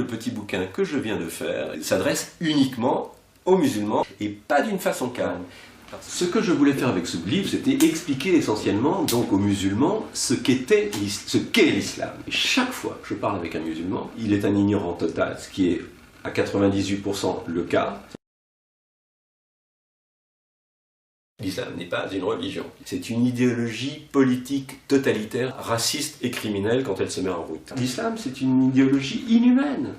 Le petit bouquin que je viens de faire s'adresse uniquement aux musulmans et pas d'une façon calme. Ce que je voulais faire avec ce livre, c'était expliquer essentiellement donc aux musulmans ce qu'est l'islam. Chaque fois que je parle avec un musulman, il est un ignorant total, ce qui est à 98% le cas. L'islam n'est pas une religion. C'est une idéologie politique totalitaire, raciste et criminelle quand elle se met en route. L'islam, c'est une idéologie inhumaine.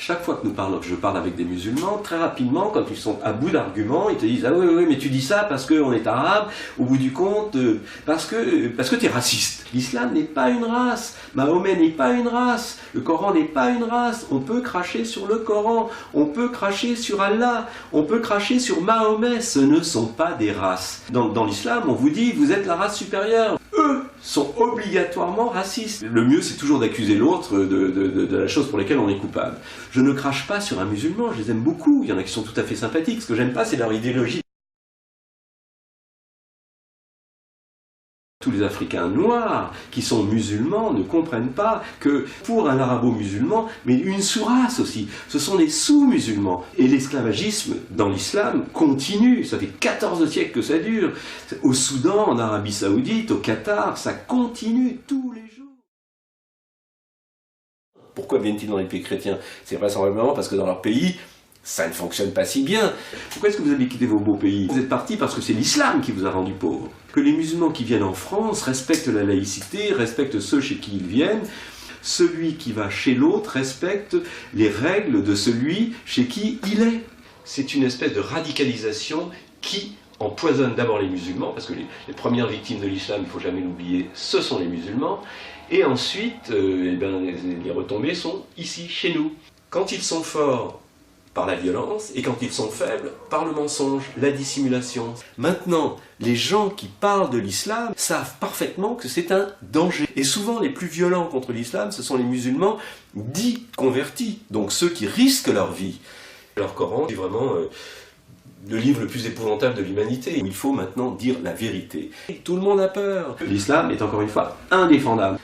Chaque fois que je parle avec des musulmans, très rapidement, quand ils sont à bout d'arguments, ils te disent « Ah oui, mais tu dis ça parce qu'on est arabe, au bout du compte, parce que tu es raciste. » L'islam n'est pas une race, Mahomet n'est pas une race, le Coran n'est pas une race. On peut cracher sur le Coran, on peut cracher sur Allah, on peut cracher sur Mahomet, ce ne sont pas des races. Dans l'islam, on vous dit « Vous êtes la race supérieure ». Eux sont obligatoirement racistes. Le mieux, c'est toujours d'accuser l'autre de la chose pour laquelle on est coupable. Je ne crache pas sur un musulman, je les aime beaucoup, il y en a qui sont tout à fait sympathiques. Ce que j'aime pas, c'est leur idéologie. Tous les Africains noirs qui sont musulmans ne comprennent pas que pour un arabo-musulman, mais une sous-race aussi, ce sont des sous-musulmans. Et l'esclavagisme dans l'islam continue, ça fait 14 siècles que ça dure. Au Soudan, en Arabie Saoudite, au Qatar, ça continue tous les jours. Pourquoi viennent-ils dans les pays chrétiens? C'est vraisemblablement parce que dans leur pays, ça ne fonctionne pas si bien. Pourquoi est-ce que vous avez quitté vos beaux pays? Vous êtes partis parce que c'est l'islam qui vous a rendu pauvre. Que les musulmans qui viennent en France respectent la laïcité, respectent ceux chez qui ils viennent. Celui qui va chez l'autre respecte les règles de celui chez qui il est. C'est une espèce de radicalisation qui empoisonne d'abord les musulmans, parce que les premières victimes de l'islam, il ne faut jamais l'oublier, ce sont les musulmans. Et ensuite, les retombées sont ici, chez nous. Quand ils sont forts, par la violence, et quand ils sont faibles, par le mensonge, la dissimulation. Maintenant, les gens qui parlent de l'islam savent parfaitement que c'est un danger. Et souvent, les plus violents contre l'islam, ce sont les musulmans dits convertis, donc ceux qui risquent leur vie. Leur Coran est vraiment le livre le plus épouvantable de l'humanité, où il faut maintenant dire la vérité. Tout le monde a peur. L'islam est encore une fois indéfendable.